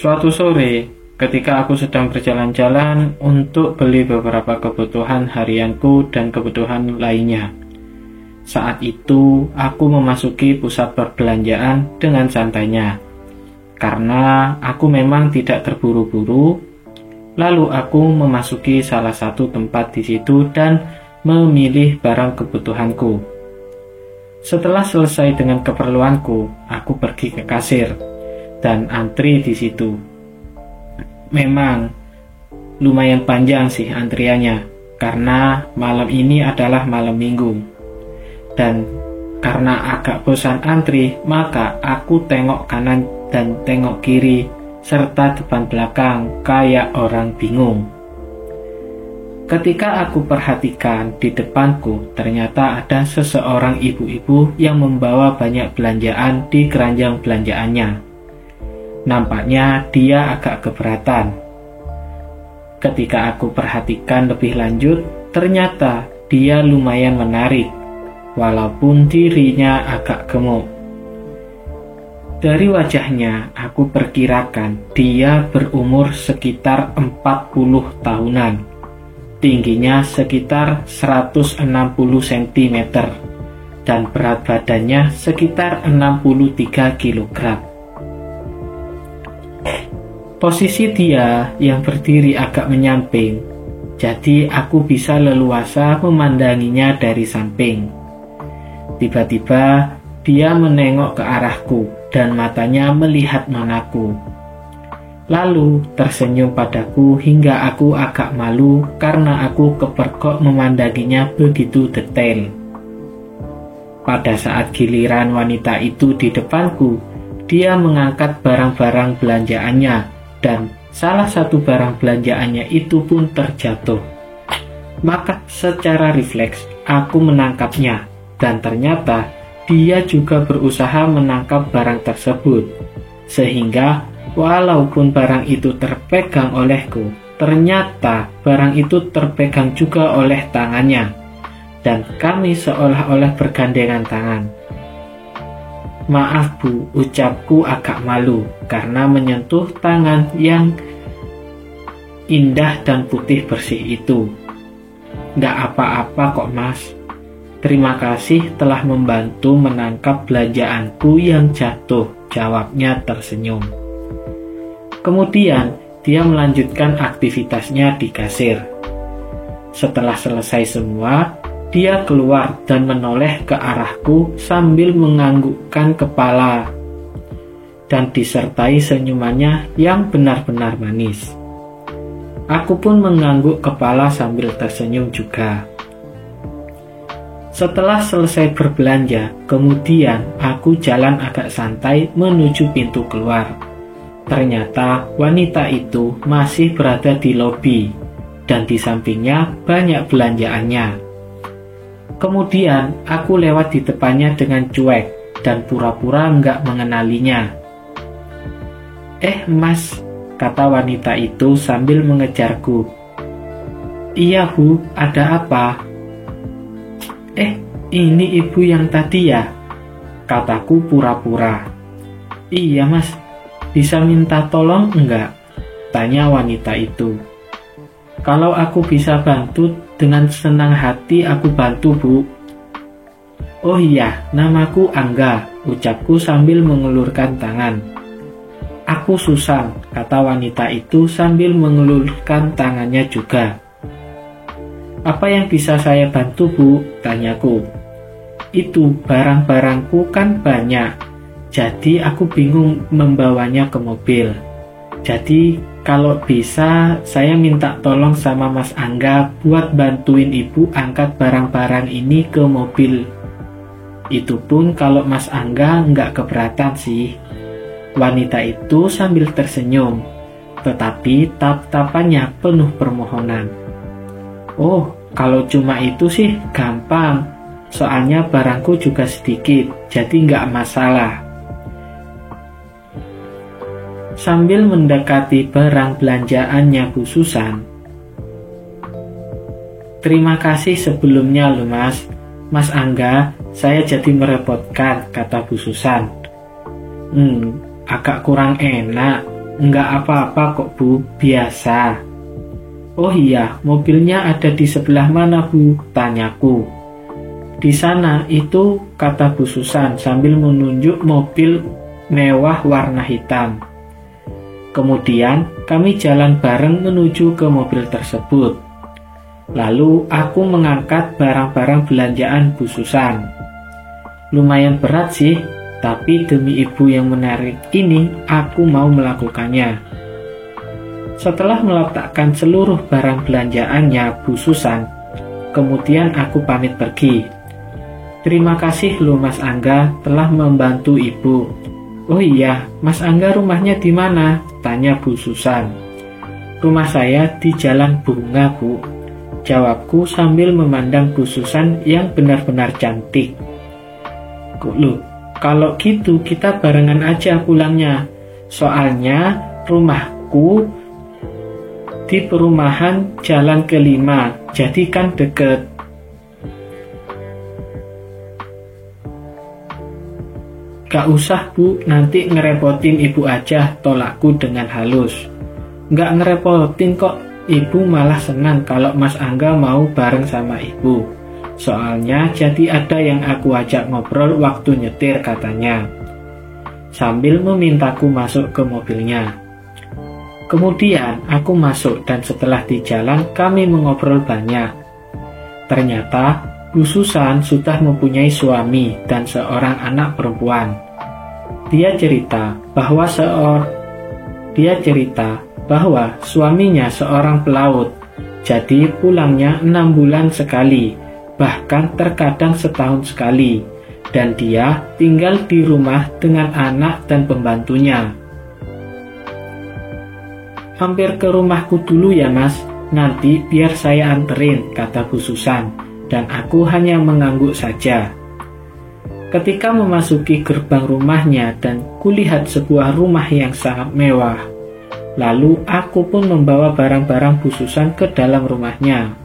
Suatu sore, ketika aku sedang berjalan-jalan untuk beli beberapa kebutuhan harianku dan kebutuhan lainnya. Saat itu, aku memasuki pusat perbelanjaan dengan santainya. Karena aku memang tidak terburu-buru, lalu aku memasuki salah satu tempat di situ dan memilih barang kebutuhanku. Setelah selesai dengan keperluanku, aku pergi ke kasir dan antri di situ. Memang lumayan panjang sih antriannya, karena malam ini adalah malam minggu. Dan karena agak bosan antri, maka aku tengok kanan dan tengok kiri, serta depan belakang kayak orang bingung. Ketika aku perhatikan di depanku, ternyata ada seseorang ibu-ibu yang membawa banyak belanjaan di keranjang belanjaannya. Nampaknya dia agak keberatan. Ketika aku perhatikan lebih lanjut, ternyata dia lumayan menarik, walaupun dirinya agak gemuk. Dari wajahnya, aku perkirakan dia berumur sekitar 40 tahunan. Tingginya sekitar 160 cm dan berat badannya sekitar 63 kg. Posisi dia yang berdiri agak menyamping, jadi aku bisa leluasa memandanginya dari samping. Tiba-tiba dia menengok ke arahku dan matanya melihat nonakku. Lalu tersenyum padaku hingga aku agak malu karena aku kepergok memandanginya begitu detail. Pada saat giliran wanita itu di depanku, dia mengangkat barang-barang belanjaannya dan salah satu barang belanjaannya itu pun terjatuh. Maka secara refleks aku menangkapnya dan ternyata dia juga berusaha menangkap barang tersebut. Sehingga walaupun barang itu terpegang olehku, ternyata barang itu terpegang juga oleh tangannya, dan kami seolah-olah bergandengan tangan. Maaf Bu, ucapku agak malu karena menyentuh tangan yang indah dan putih bersih itu. Nggak apa-apa kok Mas. Terima kasih telah membantu menangkap belanjaanku yang jatuh, jawabnya tersenyum. Kemudian, dia melanjutkan aktivitasnya di kasir. Setelah selesai semua, dia keluar dan menoleh ke arahku sambil menganggukkan kepala dan disertai senyumannya yang benar-benar manis. Aku pun mengangguk kepala sambil tersenyum juga. Setelah selesai berbelanja, kemudian aku jalan agak santai menuju pintu keluar. Ternyata wanita itu masih berada di lobi dan di sampingnya banyak belanjaannya. Kemudian aku lewat di depannya dengan cuek dan pura-pura nggak mengenalinya. Mas, kata wanita itu sambil mengejarku. Iya Bu, ada apa? Ini ibu yang tadi ya? Kataku pura-pura. Iya Mas, bisa minta tolong enggak? Tanya wanita itu. Kalau aku bisa bantu, dengan senang hati aku bantu Bu. Oh iya, namaku Angga, ucapku sambil mengelurkan tangan. Aku Susan, kata wanita itu sambil mengelurkan tangannya juga. Apa yang bisa saya bantu Bu? Tanyaku. Itu barang-barangku kan banyak, jadi aku bingung membawanya ke mobil. Jadi kalau bisa saya minta tolong sama Mas Angga buat bantuin ibu angkat barang-barang ini ke mobil. Itu pun kalau Mas Angga nggak keberatan sih. Wanita itu sambil tersenyum, tetapi tatapannya penuh permohonan. Oh, kalau cuma itu sih gampang, soalnya barangku juga sedikit, jadi nggak masalah. Sambil mendekati barang belanjaannya Bu Susan, terima kasih sebelumnya loh Mas Angga, saya jadi merepotkan, kata Bu Susan. Agak kurang enak, Enggak apa-apa kok Bu, biasa. Oh iya, mobilnya ada di sebelah mana Bu? Tanyaku. Di sana itu, kata Bu Susan sambil menunjuk mobil mewah warna hitam. Kemudian kami jalan bareng menuju ke mobil tersebut. Lalu aku mengangkat barang-barang belanjaan Bu Susan. Lumayan berat sih, tapi demi ibu yang menarik ini, aku mau melakukannya. Setelah meletakkan seluruh barang belanjaannya Bu Susan, kemudian aku pamit pergi. Terima kasih loh Mas Angga telah membantu ibu. Oh iya, Mas Angga rumahnya di mana? Tanya Bu Susan. Rumah saya di Jalan Bunga, Bu. Jawabku sambil memandang Bu Susan yang benar-benar cantik. Loh, kalau gitu kita barengan aja pulangnya. Soalnya rumahku di perumahan Jalan ke-5, jadi kan deket. Gak usah Bu, nanti ngerepotin ibu aja, tolakku dengan halus. Gak ngerepotin kok, ibu malah senang kalau Mas Angga mau bareng sama ibu. Soalnya jadi ada yang aku ajak ngobrol waktu nyetir katanya. Sambil memintaku masuk ke mobilnya. Kemudian aku masuk dan setelah di jalan kami mengobrol banyak. Ternyata Bu Susan sudah mempunyai suami dan seorang anak perempuan. Dia cerita bahwa suaminya seorang pelaut, jadi pulangnya 6 bulan sekali, bahkan terkadang setahun sekali, dan dia tinggal di rumah dengan anak dan pembantunya. Mampir ke rumahku dulu ya Mas, nanti biar saya anterin, kata Bu Susan, dan aku hanya mengangguk saja. Ketika memasuki gerbang rumahnya dan kulihat sebuah rumah yang sangat mewah, lalu aku pun membawa barang-barang Bu Susan ke dalam rumahnya.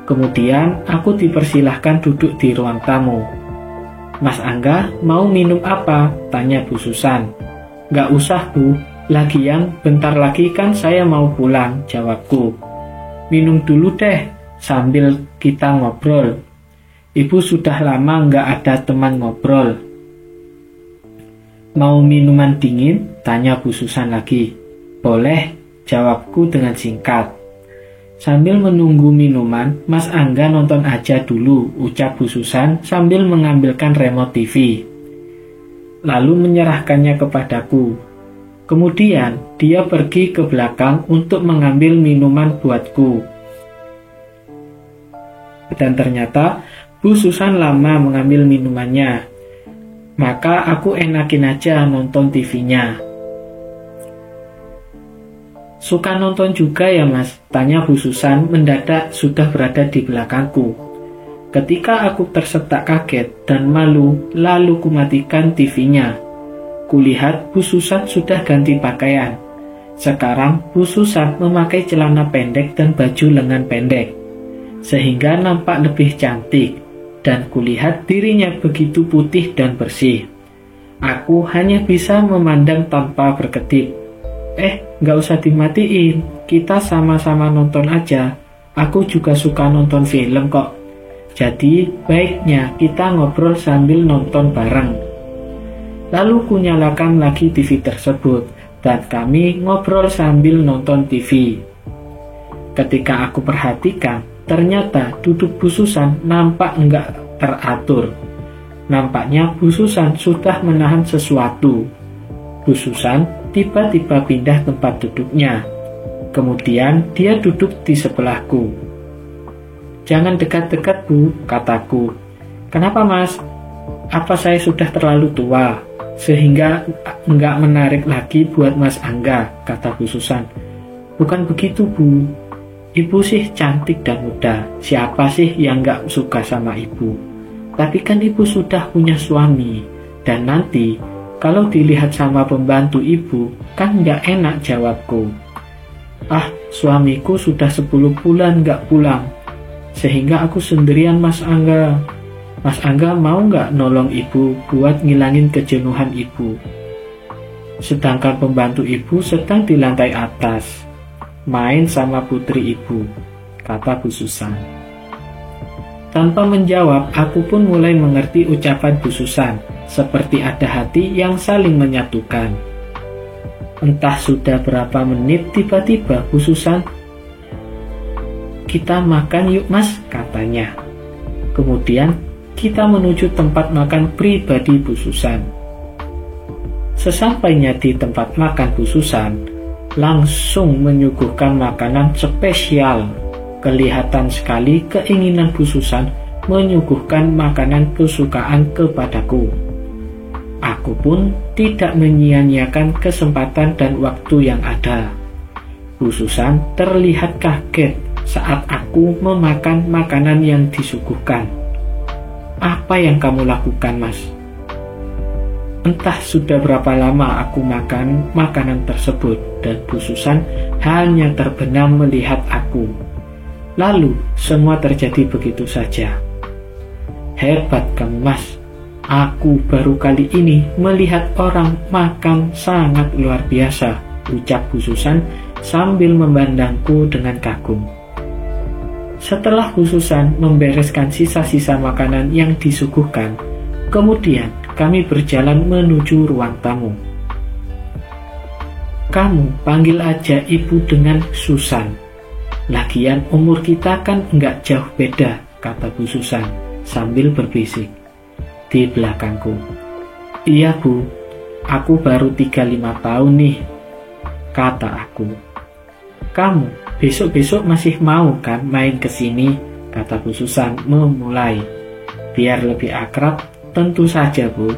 Kemudian aku dipersilahkan duduk di ruang tamu. Mas Angga mau minum apa? Tanya Bu Susan. Gak usah Bu, lagian bentar lagi kan saya mau pulang, jawabku. Minum dulu deh, sambil kita ngobrol. Ibu sudah lama gak ada teman ngobrol. Mau minuman dingin? Tanya Bu Susan lagi. Boleh, jawabku dengan singkat. Sambil menunggu minuman, Mas Angga nonton aja dulu, ucap Bu Susan sambil mengambilkan remote TV. Lalu menyerahkannya kepadaku. Kemudian, dia pergi ke belakang untuk mengambil minuman buatku. Dan ternyata, Bu Susan lama mengambil minumannya. Maka aku enakin aja nonton TV-nya. Suka nonton juga ya Mas? Tanya Bu Susan mendadak sudah berada di belakangku. Ketika aku tersetak kaget dan malu, lalu kumatikan TV-nya. Kulihat Bu Susan sudah ganti pakaian. Sekarang Bu Susan memakai celana pendek dan baju lengan pendek, sehingga nampak lebih cantik, dan kulihat dirinya begitu putih dan bersih. Aku hanya bisa memandang tanpa berkedip. Gak usah dimatiin, kita sama-sama nonton aja. Aku juga suka nonton film kok. Jadi baiknya kita ngobrol sambil nonton bareng. Lalu kunyalakan lagi TV tersebut, dan kami ngobrol sambil nonton TV. Ketika aku perhatikan, ternyata duduk Bu Susan nampak enggak teratur. Nampaknya Bu Susan sudah menahan sesuatu. Bu Susan tiba-tiba pindah tempat duduknya. Kemudian dia duduk di sebelahku. Jangan dekat-dekat Bu, kataku. Kenapa Mas? Apa saya sudah terlalu tua, sehingga enggak menarik lagi buat Mas Angga, kata Bu Susan. Bukan begitu Bu, Ibu sih cantik dan muda. Siapa sih yang enggak suka sama Ibu? Tapi kan Ibu sudah punya suami, dan nanti kalau dilihat sama pembantu Ibu, kan nggak enak, jawabku. Suamiku sudah 10 bulan nggak pulang, sehingga aku sendirian Mas Angga. Mas Angga mau nggak nolong Ibu buat ngilangin kejenuhan Ibu? sedangkan pembantu ibu sedang di lantai atas, main sama putri ibu, kata Bu Susan. Tanpa menjawab, aku pun mulai mengerti ucapan Bu Susan, seperti ada hati yang saling menyatukan. Entah sudah berapa menit, tiba-tiba Bu Susan, "Kita makan yuk mas," katanya. Kemudian kita menuju tempat makan pribadi Bu Susan. Sesampainya di tempat makan Bu Susan, langsung menyuguhkan makanan spesial. Kelihatan sekali keinginan Bu Susan menyuguhkan makanan kesukaan kepadaku. Aku pun tidak menyia-nyiakan kesempatan dan waktu yang ada. Bu Susan terlihat kaget saat aku memakan makanan yang disuguhkan. "Apa yang kamu lakukan, Mas?" Entah sudah berapa lama aku makan makanan tersebut dan Bu Susan hanya terbenam melihat aku. Lalu semua terjadi begitu saja. "Hebat kamu, Mas. Aku baru kali ini melihat orang makan sangat luar biasa," ucap Bu Susan sambil memandangku dengan kagum. Setelah Bu Susan membereskan sisa-sisa makanan yang disuguhkan, kemudian kami berjalan menuju ruang tamu. "Kamu panggil aja ibu dengan Susan. Lagian umur kita kan nggak jauh beda," kata Bu Susan sambil berbisik di belakangku. "Iya Bu, aku baru 35 tahun nih," kata aku. "Kamu besok-besok masih mau kan main ke sini?" kata Bu Susan memulai. "Biar lebih akrab, tentu saja Bu.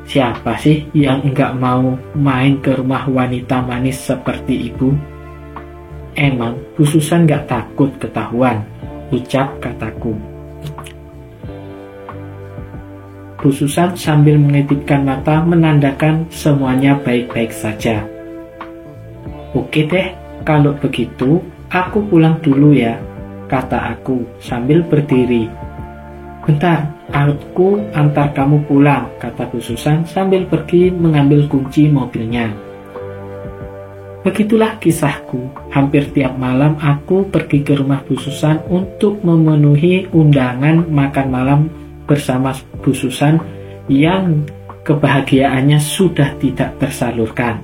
Siapa sih yang enggak mau main ke rumah wanita manis seperti ibu? Emang Bu Susan enggak takut ketahuan?" ucap kataku. Bu Susan sambil mengedipkan mata menandakan semuanya baik-baik saja. "Oke deh, kalau begitu aku pulang dulu ya," kata aku sambil berdiri. "Bentar, aku antar kamu pulang," kata Bu Susan sambil pergi mengambil kunci mobilnya. Begitulah kisahku. Hampir tiap malam aku pergi ke rumah Bu Susan untuk memenuhi undangan makan malam bersama Bu Susan yang kebahagiaannya sudah tidak tersalurkan.